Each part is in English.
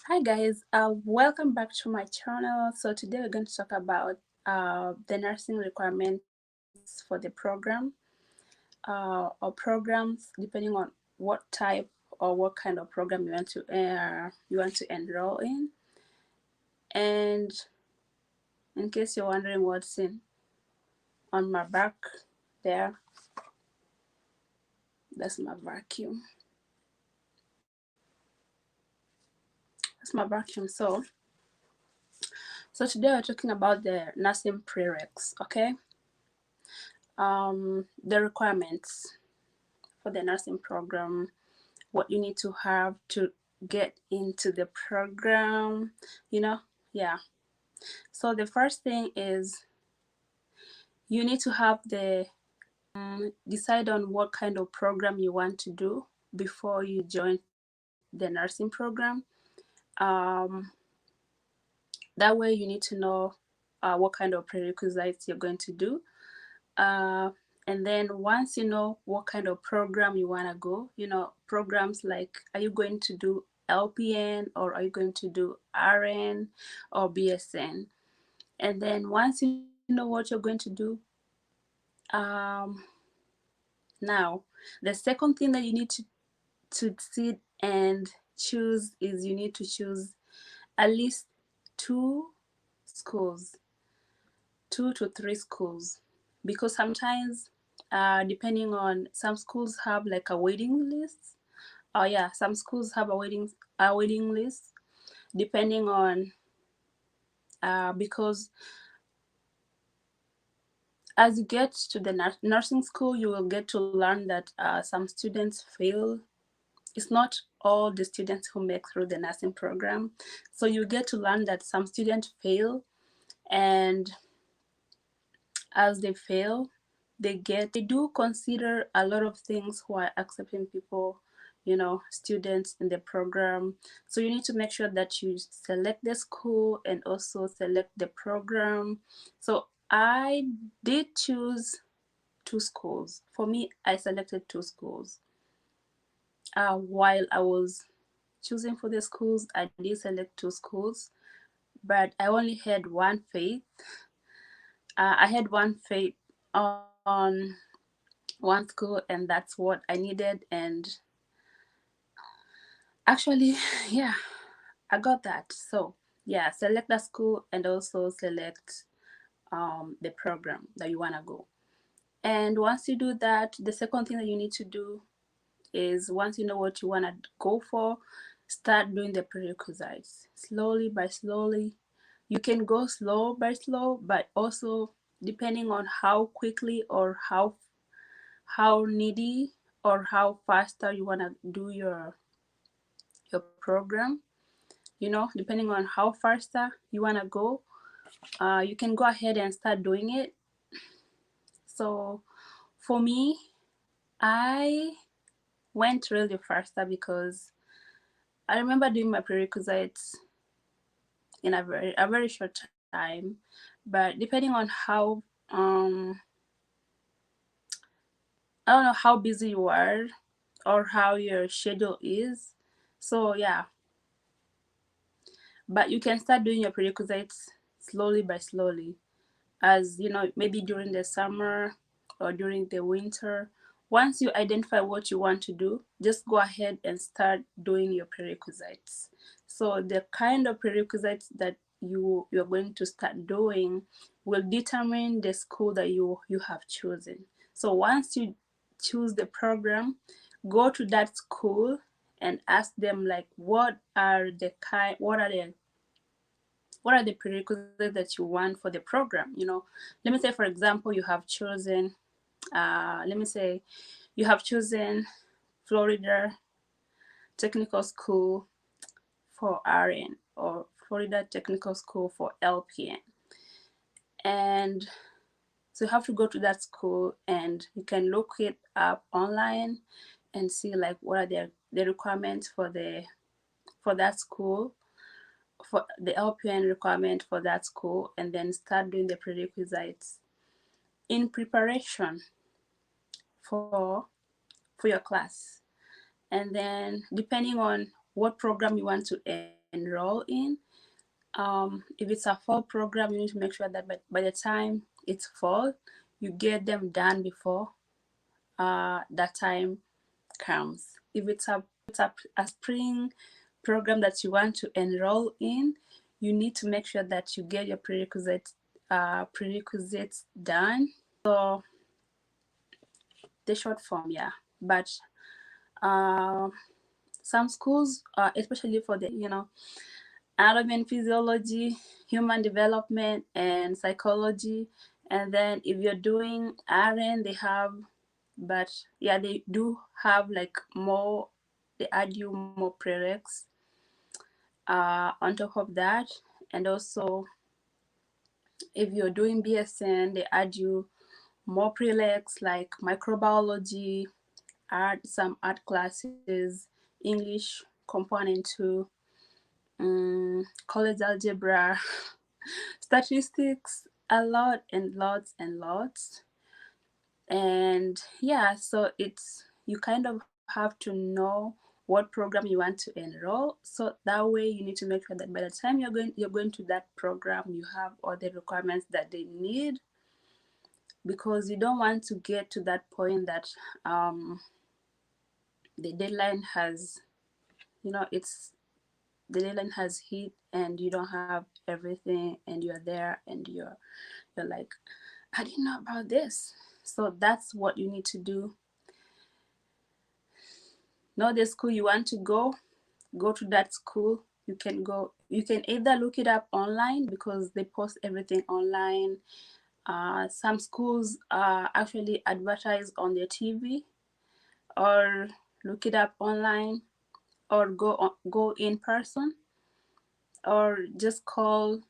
Hi guys, welcome back to my channel. So today we're going to talk about the nursing requirements for the program or programs, depending on what type or what kind of program you want to enroll in. And in case you're wondering what's in on my back there, that's my vacuum. That's my vacuum. So today we're talking about the nursing prereqs. Okay, the requirements for the nursing program, what you need to have to get into the program, you know. Yeah, so the first thing is you need to have the decide on what kind of program you want to do before you join the nursing program. um, that way you need to know what kind of prerequisites you're going to do. uh, and then once you know what kind of program you want to go, programs like, are you going to do LPN or are you going to do RN or BSN? And then once you know what you're going to do, um, now the second thing that you need to sit and choose is you need to choose at least two schools, 2 to 3 schools, because sometimes depending on, some schools have like a waiting list. Oh yeah, some schools have a waiting list, depending on because as you get to the nursing school, you will get to learn that some students fail. It's not all the students who make through the nursing program, so you get to learn that some students fail, and as they fail, they do consider a lot of things who are accepting people, students in the program. So you need to make sure that you select the school and also select the program. So I did choose 2 schools. For me, I selected 2 schools. While I was choosing for the schools, I did select 2 schools, but I only had one faith. I had one faith on one school, and that's what I needed. And actually, yeah, I got that. So yeah, select the school and also select the program that you want to go. And once you do that, the second thing that you need to do is, once you know what you want to go for, start doing the prerequisites slowly by slowly. You can go slow by slow, but also depending on how quickly or how needy or how faster you want to do your program, depending on how faster you want to go, you can go ahead and start doing it. So for me, I went really faster because I remember doing my prerequisites in a very short time. But depending on I don't know how busy you are or how your schedule is. So yeah, but you can start doing your prerequisites slowly by slowly, as maybe during the summer or during the winter. Once you identify what you want to do, just go ahead and start doing your prerequisites. So the kind of prerequisites that you're going to start doing will determine the school that you have chosen. So once you choose the program, go to that school and ask them, like, what are the prerequisites that you want for the program. Let me say, for example, you have chosen let me say you have chosen Florida Technical School for RN or Florida Technical School for LPN. And so you have to go to that school, and you can look it up online and see, like, what are the requirements for that school, for the LPN requirement for that school, and then start doing the prerequisites in preparation for your class. And then depending on what program you want to enter, enroll in. If it's a fall program, you need to make sure that by the time it's fall, you get them done before that time comes. If it's a spring program that you want to enroll in, you need to make sure that you get your prerequisites done. So the short form, yeah. But some schools, especially for the anatomy and physiology, human development, and psychology. And then if you're doing RN, they have, but yeah, they do have like more, they add you more prereqs on top of that. And also, if you're doing BSN, they add you more prereqs like microbiology, some art classes, English component 2, college algebra, statistics, a lot and lots and lots. And yeah, so it's, you kind of have to know what program you want to enroll. So that way you need to make sure that by the time you're going to that program, you have all the requirements that they need, because you don't want to get to that point that the deadline has, it's, the deadline has hit and you don't have everything, and you're there and you're like, I didn't know about this. So that's what you need to do. Know the school you want to go to that school. You can either look it up online because they post everything online. Some schools actually advertise on their TV, or look it up online, or go in person, or just call.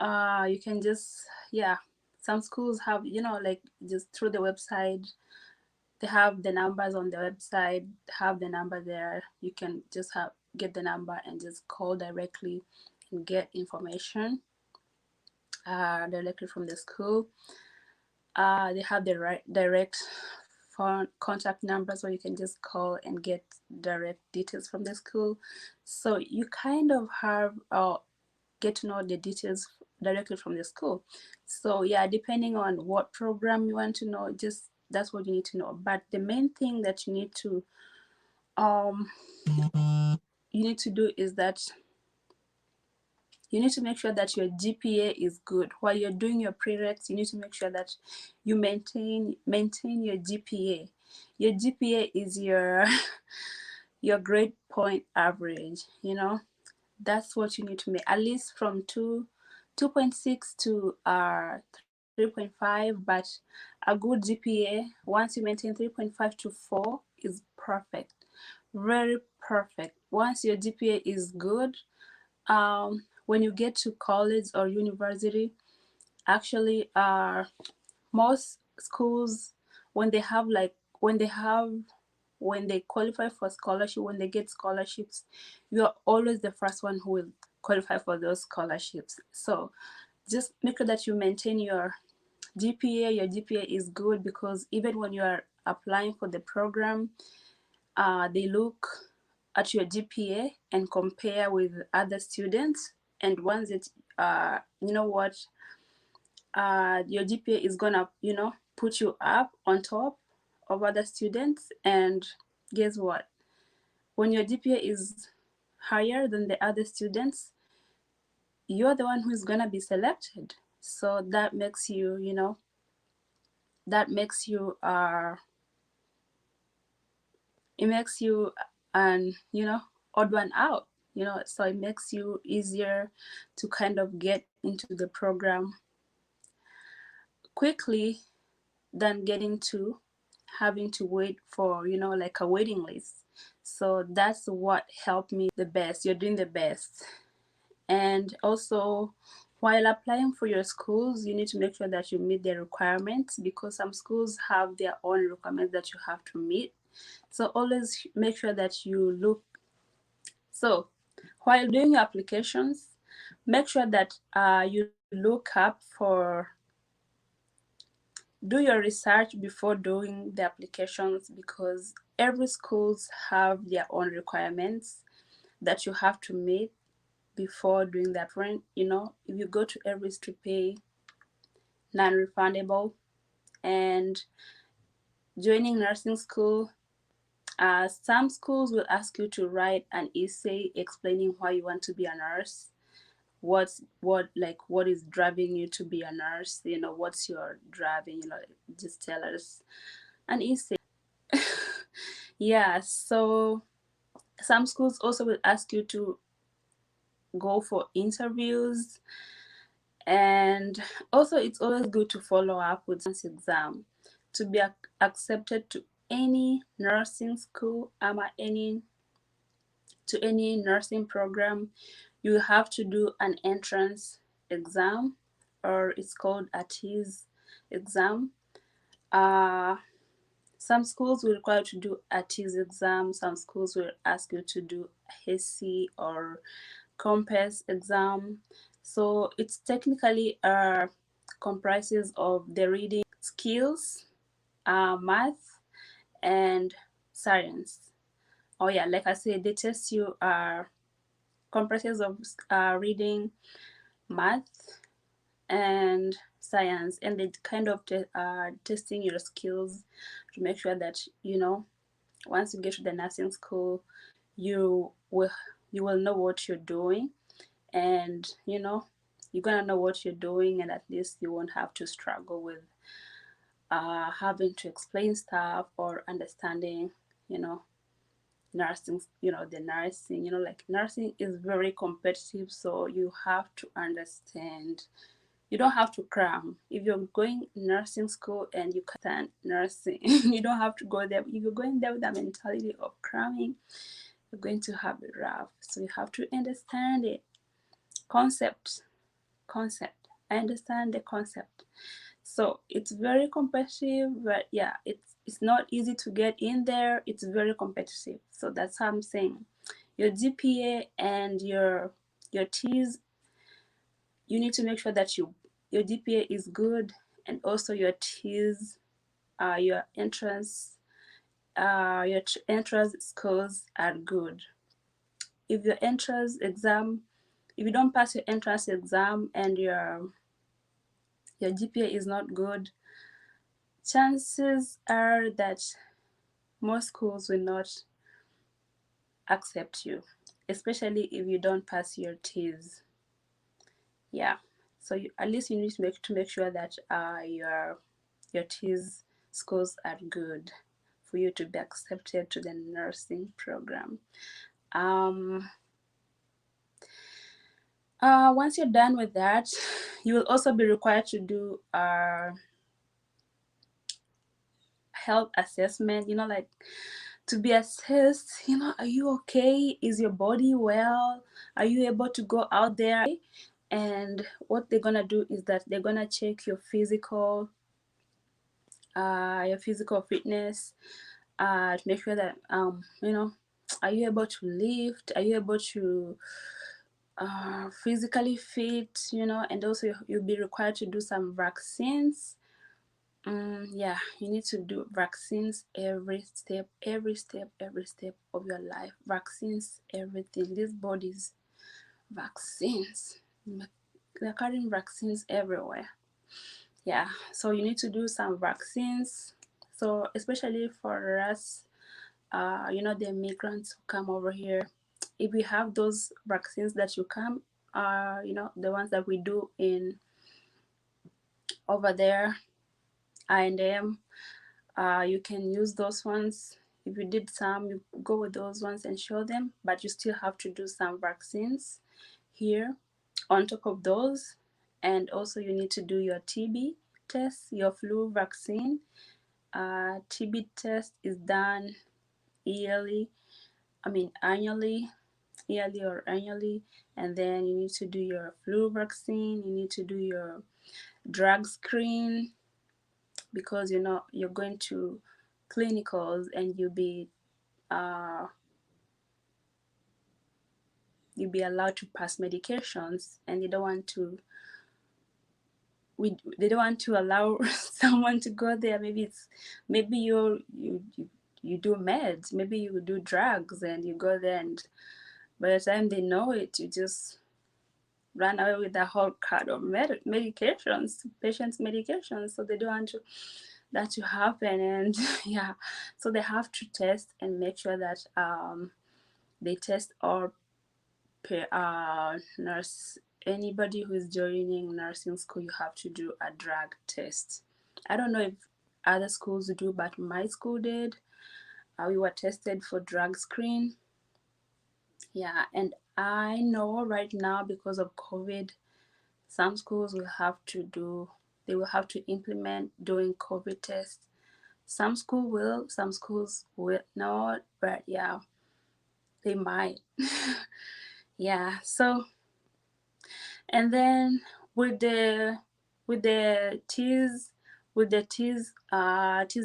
You can just, yeah, some schools have, like, just through the website, they have the numbers on the website, have the number there. You can just get the number and just call directly and get information directly from the school. They have the direct phone contact number, so you can just call and get direct details from the school. So you kind of have get to know the details directly from the school. So yeah, depending on what program you want to know, just that's what you need to know. But the main thing that you need to do is that you need to make sure that your GPA is good. While you're doing your prereqs, you need to make sure that you maintain your GPA. Your GPA is your your grade point average. That's what you need to make, at least from 2.6 to 3.5. But a good GPA, once you maintain 3.5 to 4, is perfect, very perfect. Once your GPA is good, when you get to college or university, actually, most schools, when they have like when they qualify for scholarship, when they get scholarships, you are always the first one who will qualify for those scholarships. So just make sure that you maintain your GPA. Your GPA is good, because even when you are applying for the program, they look at your GPA and compare with other students. And once it, you know what, your GPA is gonna, put you up on top of other students. And guess what? When your GPA is higher than the other students, you're the one who's gonna be selected. So that makes you, it makes you an, odd one out. So it makes you easier to kind of get into the program quickly than getting to having to wait for, like a waiting list. So that's what helped me the best. You're doing the best. And also, while applying for your schools, you need to make sure that you meet the requirements, because some schools have their own requirements that you have to meet. So always make sure that you look. So while doing your applications, make sure that you look up for, do your research before doing the applications, because every schools have their own requirements. that you have to meet before doing that. Friend, you know, if you go to every street pay, non-refundable, and joining nursing school, some schools will ask you to write an essay explaining why you want to be a nurse. What is driving you to be a nurse? You know, what's your driving? You know, just tell us an essay. Yeah. So some schools also will ask you to go for interviews, and also it's always good to follow up with an exam to be accepted to any nursing school, any nursing program. You have to do an entrance exam, or it's called a TEAS exam. Some schools will require you to do a TEAS exam. Some schools will ask you to do HESI or Compass exam. So it's technically comprises of the reading skills, math, and science. Oh yeah, like I said, they test you comprises of reading, math, and science, and they kind of testing your skills to make sure that, you know, once you get to the nursing school, you will know what you're doing, and you know, you're gonna know what you're doing, and at least you won't have to struggle with having to explain stuff or understanding, you know, nursing, you know, the nursing, you know, like nursing is very competitive, so you have to understand. You don't have to cram. If you're going nursing school and you can't nursing, you don't have to go there. If you're going there with the mentality of cramming, you're going to have it rough. So you have to understand it. Concept. I understand the concept. So it's very competitive, but yeah, it's not easy to get in there. It's very competitive. So that's how I'm saying. Your GPA and your TEAS, you need to make sure that your GPA is good, and also your TEAS, your entrance scores are good. If your entrance exam, if you don't pass your entrance exam and your GPA is not good, chances are that most schools will not accept you, especially if you don't pass your TEAS. Yeah, so at least you need to make sure that your TEAS scores are good for you to be accepted to the nursing program. Once you're done with that, you will also be required to do health assessment, you know, like to be assessed, you know, are you okay? Is your body well? Are you able to go out there? And what they're gonna do is that they're gonna check your physical fitness, to make sure that you know, are you able to lift? Are you able to physically fit? You know, and also you'll be required to do some vaccines. Yeah, you need to do vaccines every step of your life. Vaccines, everything. These bodies, vaccines. They're carrying vaccines everywhere. Yeah, so you need to do some vaccines. So especially for us, you know, the migrants who come over here, if we have those vaccines that you come, you know, the ones that we do in over there, I&M, you can use those ones. If you did some, you go with those ones and show them, but you still have to do some vaccines here on top of those. And also you need to do your TB test, your flu vaccine. TB test is done annually, yearly or annually. And then you need to do your flu vaccine. You need to do your drug screen, because you know you're going to clinicals and you'll be allowed to pass medications, and they don't want to allow someone to go there. Maybe you do meds, maybe you do drugs, and you go there and By the time they know it, you just run away with the whole cart of medications, patients' medications. So they don't want that to happen. And yeah, so they have to test and make sure that they test all nurse. Anybody who is joining nursing school, you have to do a drug test. I don't know if other schools do, but my school did. We were tested for drug screen. Yeah, and I know right now because of COVID, some schools will have to do, they will have to implement doing COVID tests. Some school will, some schools will not, but yeah, they might. Yeah, so, and then with the with the TEAS, with the TEAS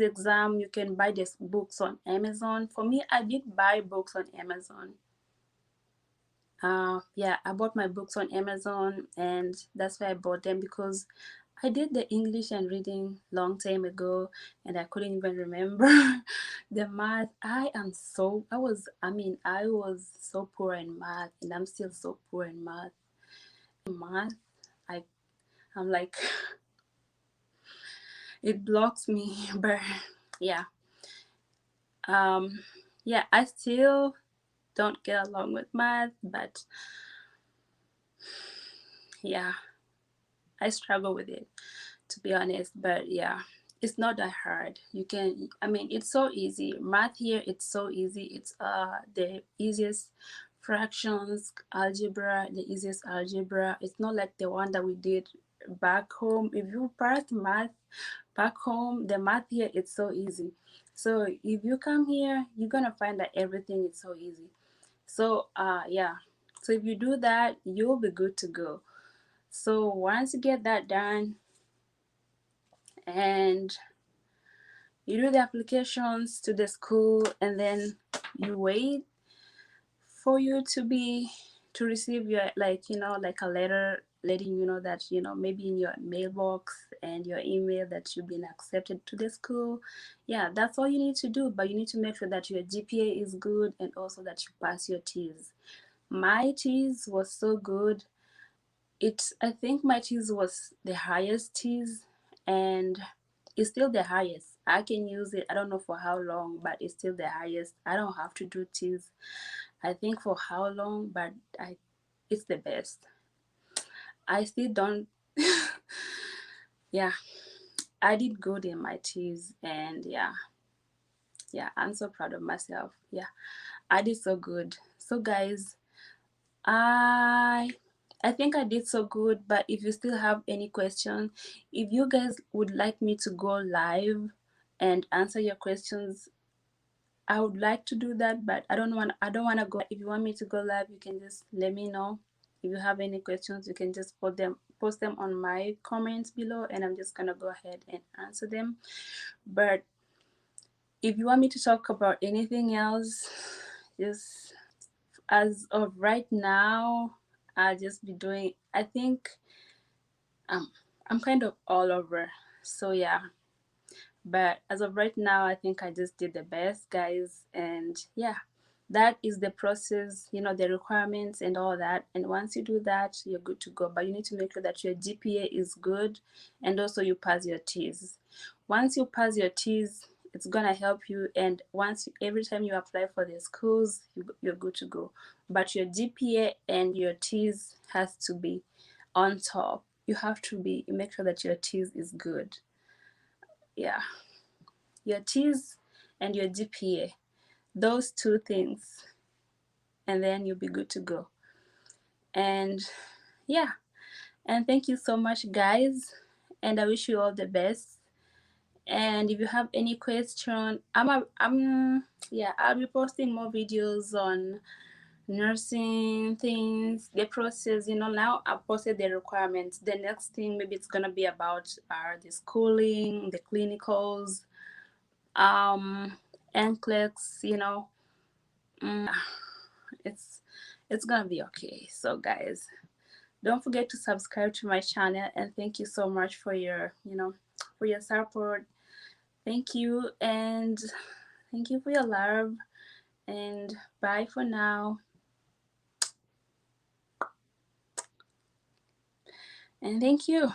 exam, you can buy these books on Amazon. For me, I did buy books on Amazon. Yeah, I bought my books on Amazon, and that's why I bought them, because I did the English and reading long time ago, and I couldn't even remember the math. I was so poor in math, and I'm still so poor in math. Math, I, I'm like, it blocks me, but yeah, um, yeah, I still don't get along with math, but yeah, I struggle with it, to be honest. But yeah, it's not that hard. You can, I mean, it's so easy. Math here, it's so easy. It's the easiest fractions, algebra, the easiest algebra. It's not like the one that we did back home. If you pass math back home, the math here, it's so easy. So if you come here, you're gonna find that everything is so easy. So yeah, so if you do that, you'll be good to go. So once you get that done, and you do the applications to the school, and then you wait for you to receive your, like, like a letter letting you know that, maybe in your mailbox and your email, that you've been accepted to the school. Yeah, that's all you need to do, but you need to make sure that your GPA is good, and also that you pass your TEAS. My TEAS was so good. I think my TEAS was the highest TEAS, and it's still the highest. I can use it, I don't know for how long, but it's still the highest. I don't have to do TEAS, I think, for how long, but it's the best. I still don't. Yeah, I did good in my TEAS, and yeah, I'm so proud of myself. Yeah, I did so good. So guys, I I think I did so good, but if you still have any question, if you guys would like me to go live and answer your questions, I would like to do that, but I don't want to go. If you want me to go live, you can just let me know. If you have any questions, you can just post them on my comments below, and I'm just gonna go ahead and answer them. But if you want me to talk about anything else, just as of right now, I'll just be doing, I think, um, I'm kind of all over. So yeah, but as of right now, I think I just did the best, guys. And yeah, that is the process, the requirements and all that. And once you do that, you're good to go. But you need to make sure that your GPA is good, and also you pass your TEAS. Once you pass your TEAS, it's gonna help you. And every time you apply for the schools, you're good to go. But your GPA and your TEAS has to be on top. You have to make sure that your TEAS is good. Yeah, your TEAS and your GPA, those two things, and then you'll be good to go. And yeah, and thank you so much, guys, and I wish you all the best. And if you have any question, I'll be posting more videos on nursing things, the process. Now I've posted the requirements. The next thing, maybe it's gonna be about the schooling, the clinicals, NCLEX. It's it's gonna be okay. So guys, don't forget to subscribe to my channel, and thank you so much for your support. Thank you, and thank you for your love, and bye for now. And thank you.